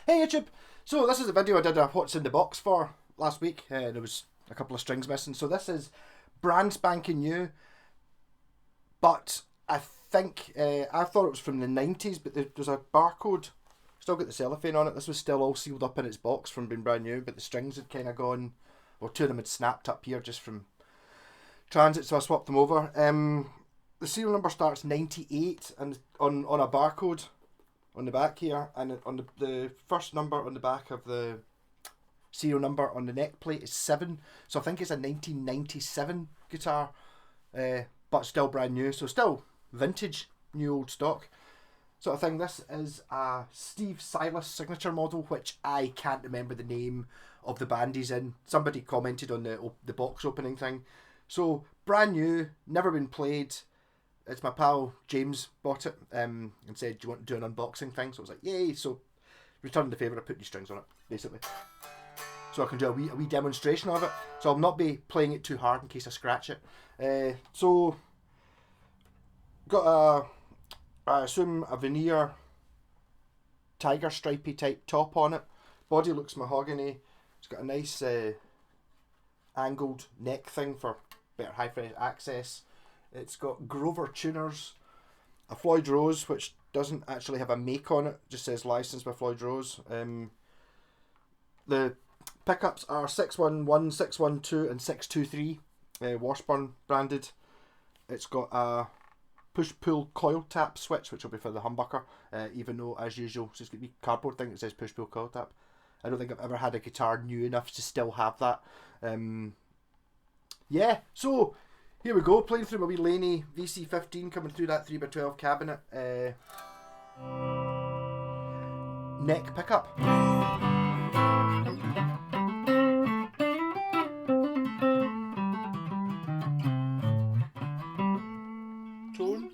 Hey YouTube! So this is a video I did a what's in the box for last week. There was a couple of strings missing. So this is brand spanking new, but I think, I thought it was from the 90s, but there's a barcode. Still got the cellophane on it. This was still all sealed up in its box from being brand new, but the strings had kind of gone, well, two of them had snapped up here just from transit, so I swapped them over. The serial number starts 98 and on a barcode on the back here, and on the first number on the back of the serial number on the neck plate is 7, so I think it's a 1997 guitar, but still brand new, so still vintage, new old stock sort of thing. This is a Steve Salas signature model, which I can't remember the name of the band he's in. Somebody commented on the box opening thing. So brand new, never been played. It's my pal James bought it and said, do you want to do an unboxing thing? So I was like, yay. So returned the favour, I put these strings on it, basically. So I can do a wee demonstration of it. So I'll not be playing it too hard in case I scratch it. So got I assume a veneer tiger stripey type top on it. Body looks mahogany. It's got a nice angled neck thing for better high-fresh access. It's got Grover tuners, a Floyd Rose, which doesn't actually have a make on it, just says licensed by Floyd Rose. The pickups are 611, 612 and 623, Washburn branded. It's got a push-pull coil tap switch, which will be for the humbucker, even though, as usual, it's got a cardboard thing that says push-pull coil tap. I don't think I've ever had a guitar new enough to still have that. Yeah, so here we go, playing through my wee Laney VC15, coming through that 3x12 cabinet. Neck pickup. Tone.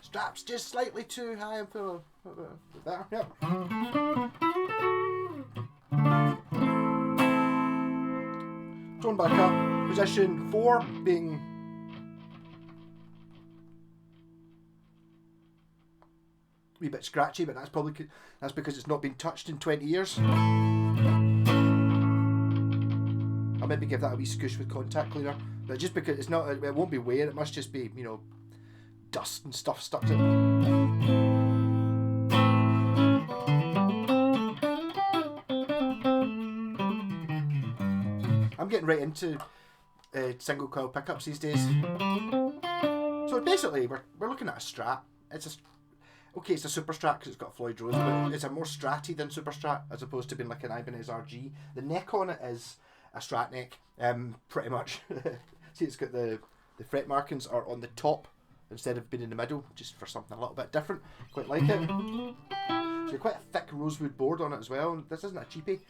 Straps just slightly too high and feel a bit better. Yep. Tone back up. Position 4 being a wee bit scratchy, but that's because it's not been touched in 20 years. I'll maybe give that a wee scoosh with contact cleaner, but just because it won't be wear. It must just be, you know, dust and stuff stuck to it. I'm getting right into single coil pickups these days. So basically, we're looking at a Strat. It's a Super Strat because it's got a Floyd Rose, but it's a more Stratty than Super Strat as opposed to being like an Ibanez RG. The neck on it is a Strat neck, pretty much. See, it's got the fret markings are on the top instead of being in the middle, just for something a little bit different. Quite like it. So quite a thick rosewood board on it as well. This isn't a cheapie.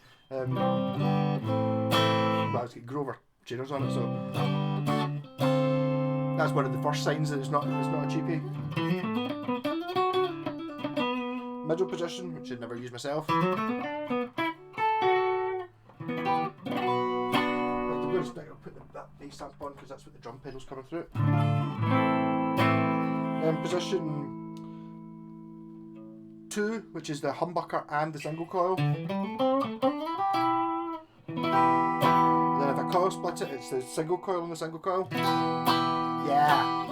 But it's got Grover tuners on it, so that's one of the first signs that it's not a cheapie. Middle position, which I'd never use myself. Right, I'm going to put that bass amp on because that's what the drum pedal's coming through. Position 2, which is the humbucker and the single coil. And then if I coil split it, it's the single coil and the single coil. Yeah.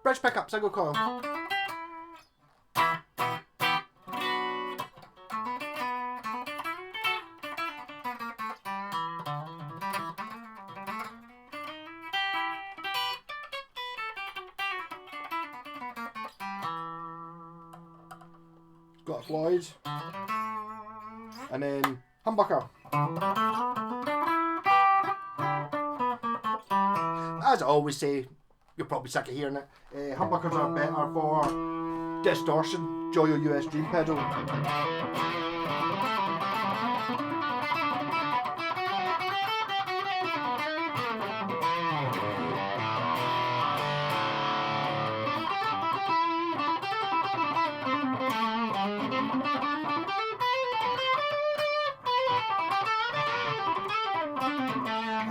Bridge pickup, single coil. Got a Floyd. And then humbucker. As I always say, you're probably sick of hearing it. Humbuckers are better for distortion. Joyo US Dream pedal.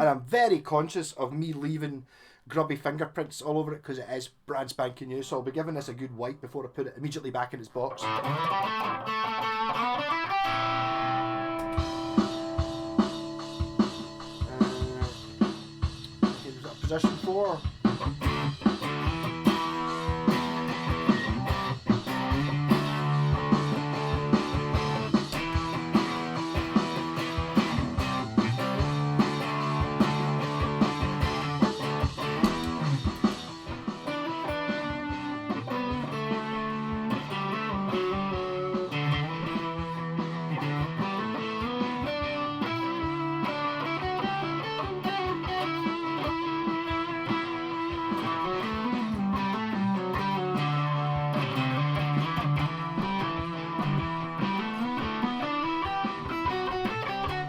and I'm very conscious of me leaving grubby fingerprints all over it because it is brand spanking new, so I'll be giving this a good wipe before I put it immediately back in its box. Position 4.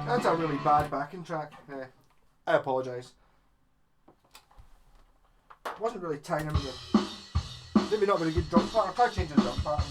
That's a really bad backing track. I apologise. Wasn't really timing with maybe not very good drum pattern. I'll try changing the drum pattern.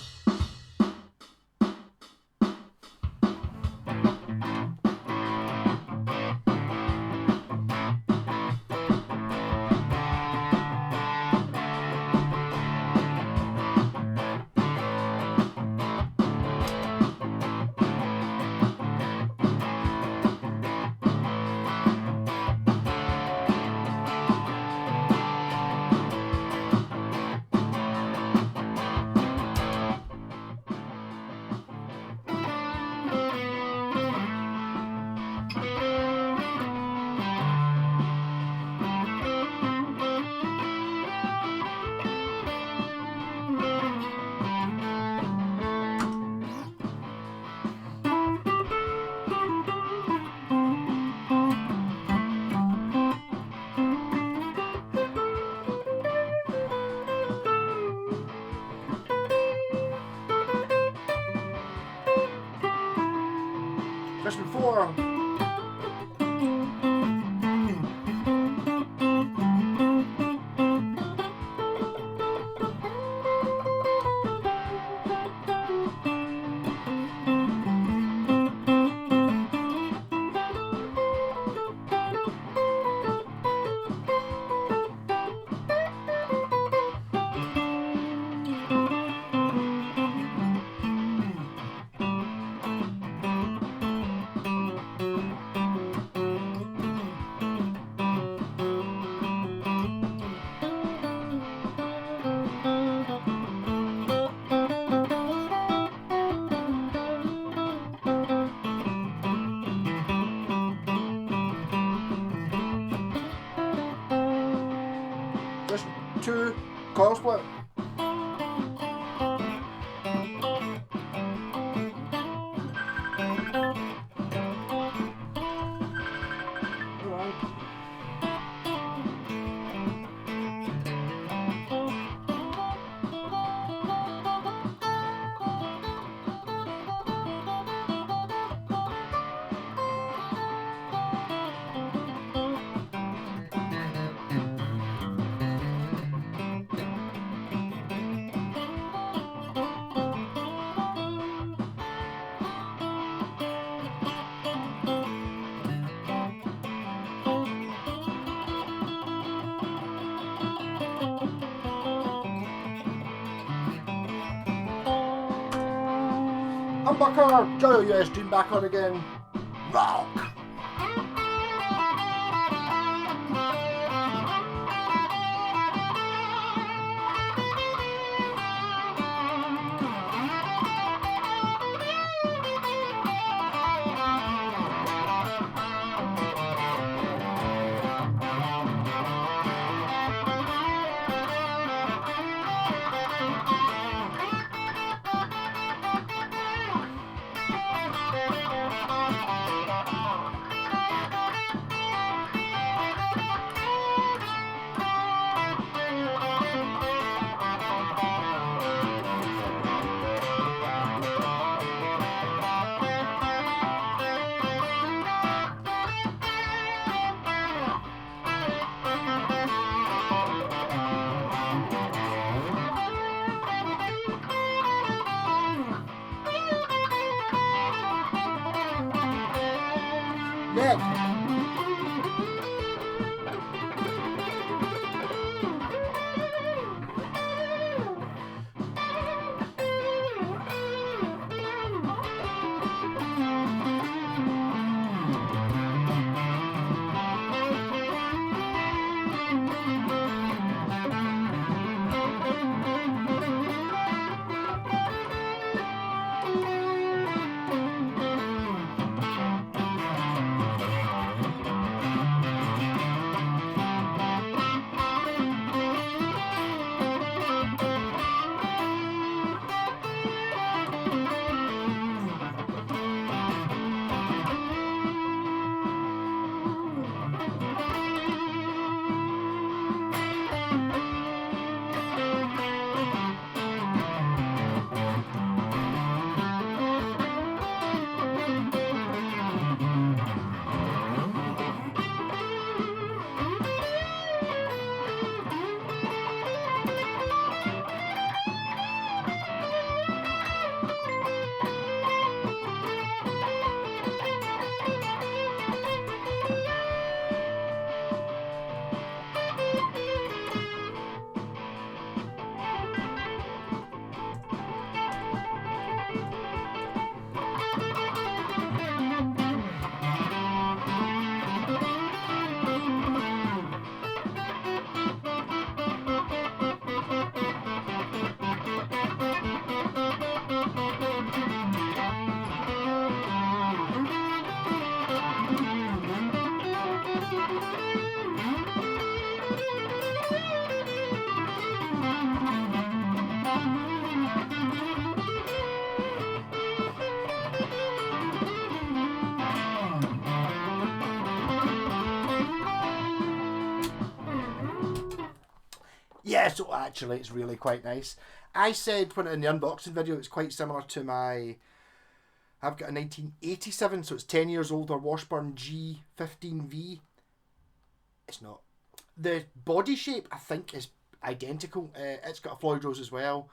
Question 4. Question 2. Coil split. Humbucker, Joe US Dream back on again. Rock. Neck. Yeah, so actually it's really quite nice. I said when in the unboxing video it's quite similar to my... I've got a 1987, so it's 10 years older Washburn G15V. It's not. The body shape, I think, is identical. It's got a Floyd Rose as well,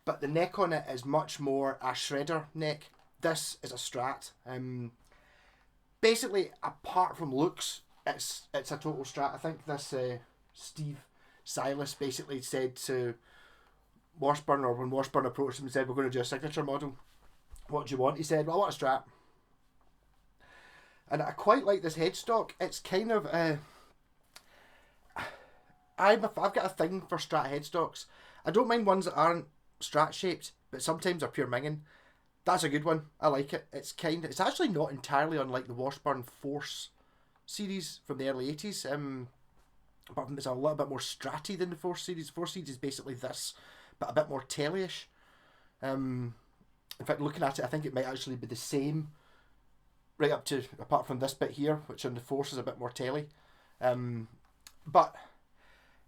but the neck on it is much more a shredder neck. This is a Strat. Basically, apart from looks, it's a total Strat. I think this Steve Salas basically said to Washburn, or when Washburn approached him and said, we're going to do a signature model, what do you want? He said, well, I want a Strat. And I quite like this headstock. It's kind of... I've got a thing for Strat headstocks. I don't mind ones that aren't Strat shaped, but sometimes they're pure minging. That's a good one. I like it. It's actually not entirely unlike the Washburn Force series from the early 80s. Apart from it's a little bit more stratty than the Force series. The Force series is basically this, but a bit more tailly-ish. In fact, looking at it, I think it might actually be the same, right up to, apart from this bit here, which on the Force is a bit more taily. But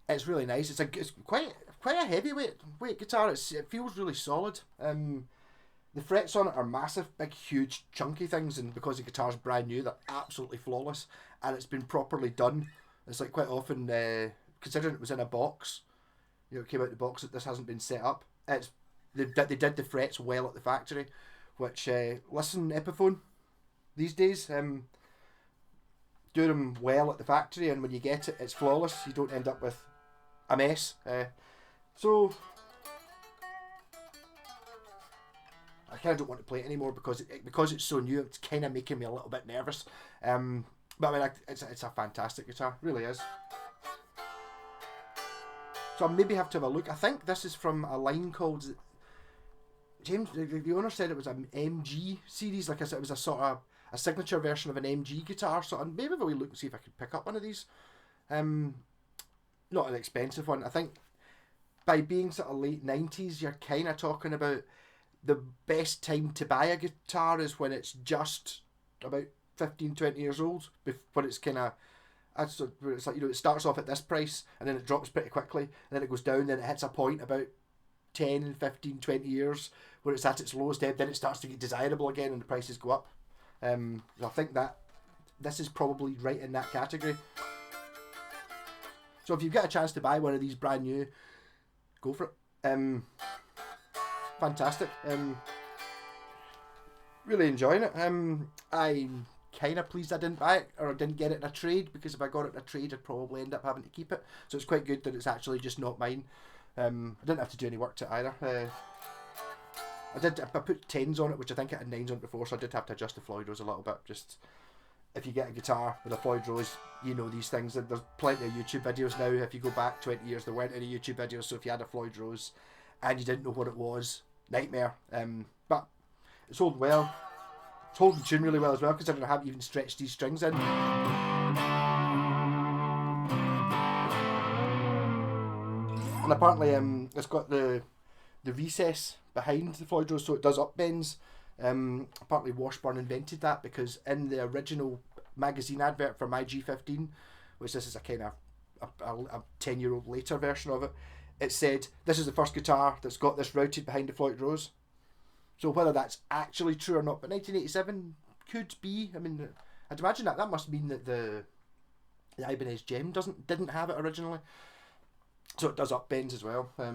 it's really nice. It's quite a heavyweight guitar. It feels really solid. The frets on it are massive, big, huge, chunky things, and because the guitar's brand new, they're absolutely flawless, and it's been properly done. It's like quite often, considering it was in a box, it came out the box that this hasn't been set up. They did the frets well at the factory, which listen, Epiphone these days, do them well at the factory, and when you get it, it's flawless. You don't end up with a mess. So I kind of don't want to play it anymore because it's so new. It's kind of making me a little bit nervous. But I mean, it's a fantastic guitar, really is. So I maybe have to have a look. I think this is from a line called James. The owner said it was an MG series. Like I said, it was a sort of a signature version of an MG guitar. So maybe if we look and see if I could pick up one of these. Not an expensive one. I think by being sort of late 90s, you're kind of talking about the best time to buy a guitar is when it's just about 15, 20 years old. When it's kind of, it's like, it starts off at this price and then it drops pretty quickly, and then it goes down, then it hits a point about 10, 15, 20 years where it's at its lowest ebb, then it starts to get desirable again and the prices go up. I think that this is probably right in that category. So if you've got a chance to buy one of these brand new, go for it. Fantastic. Really enjoying it. I'm kind of pleased I didn't buy it, or I didn't get it in a trade, because if I got it in a trade I'd probably end up having to keep it. So it's quite good that it's actually just not mine. I didn't have to do any work to it either. I put 10s on it, which I think I had 9s on before, so I did have to adjust the Floyd Rose a little bit. Just, if you get a guitar with a Floyd Rose, you know these things. There's plenty of YouTube videos now. If you go back 20 years, there weren't any YouTube videos, so if you had a Floyd Rose and you didn't know what it was, nightmare. But it's holding well. It's holding tune really well as well, considering I haven't even stretched these strings in. And apparently it's got the recess behind the Floyd Rose, so it does upbends. Apparently Washburn invented that, because in the original magazine advert for my G15, which this is a kind of a 10-year-old later version of it, it said, this is the first guitar that's got this routed behind the Floyd Rose. So whether that's actually true or not, but 1987 could be. I mean, I'd imagine that must mean that the Ibanez Gem didn't have it originally. So it does upbends as well. I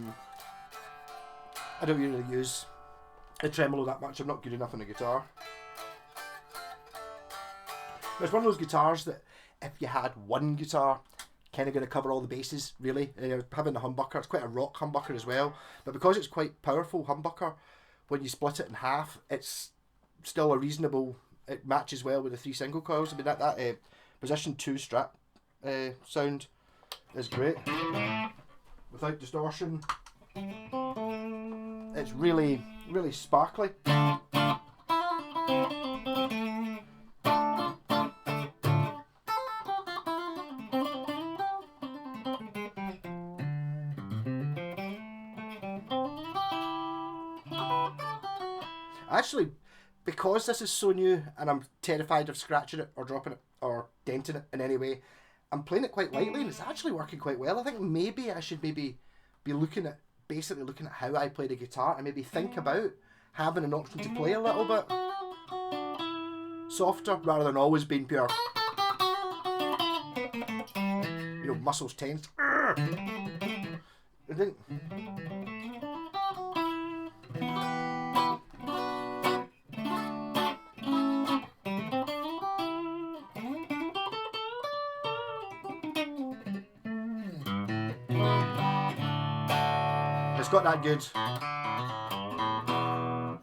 don't really use a tremolo that much. I'm not good enough on the guitar. It's one of those guitars that if you had one guitar, kind of going to cover all the bases, really. Having the humbucker, it's quite a rock humbucker as well, but because it's quite powerful humbucker, when you split it in half, it's still a reasonable, it matches well with the 3 single coils. I mean, that position 2 Strat sound is great. Without distortion. It's really, really sparkly. Actually, because this is so new and I'm terrified of scratching it or dropping it or denting it in any way, I'm playing it quite lightly and it's actually working quite well. I think maybe I should be basically looking at how I play the guitar and maybe think about having an option to play a little bit softer rather than always being pure, muscles tense. I think it's got that good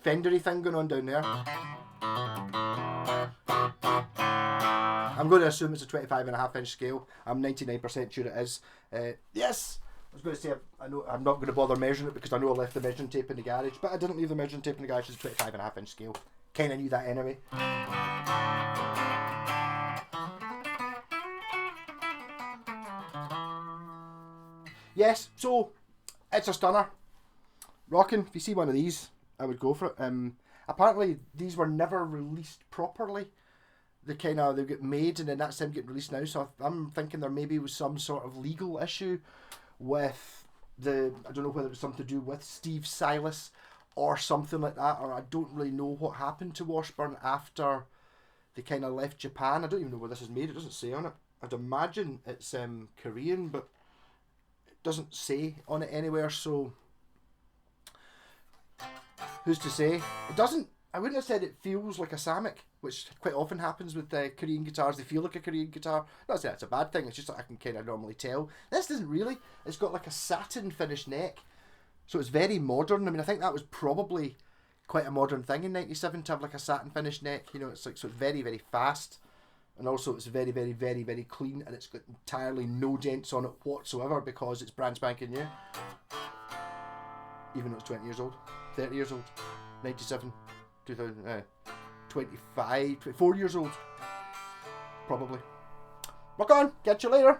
Fendery thing going on down there. I'm going to assume it's a 25.5-inch scale. I'm 99% sure it is. Yes! I was going to say, I'm not going to bother measuring it because I know I left the measuring tape in the garage, but I didn't leave the measuring tape in the garage. It's a 25.5-inch scale. Kind of knew that anyway. Yes, so it's a stunner. Rocking. If you see one of these, I would go for it. Apparently, these were never released properly. They get made and then that's them getting released now. So I'm thinking there maybe was some sort of legal issue with I don't know whether it was something to do with Steve Salas or something like that, or I don't really know what happened to Washburn after they kind of left Japan. I don't even know where this is made. It doesn't say on it. I'd imagine it's Korean, but it doesn't say on it anywhere. So who's to say? It doesn't. I wouldn't have said it feels like a Samick, which quite often happens with Korean guitars. They feel like a Korean guitar. Not that it's a bad thing, it's just that I can kind of normally tell. This doesn't really. It's got like a satin finished neck. So it's very modern. I mean, I think that was probably quite a modern thing in 97 to have like a satin finished neck. It's like, so it's very, very fast. And also it's very, very, very, very clean. And it's got entirely no dents on it whatsoever because it's brand spanking new. Even though it's 20 years old. 30 years old. 97. 2000, 25, 24 years old. Probably. Rock on. Catch you later.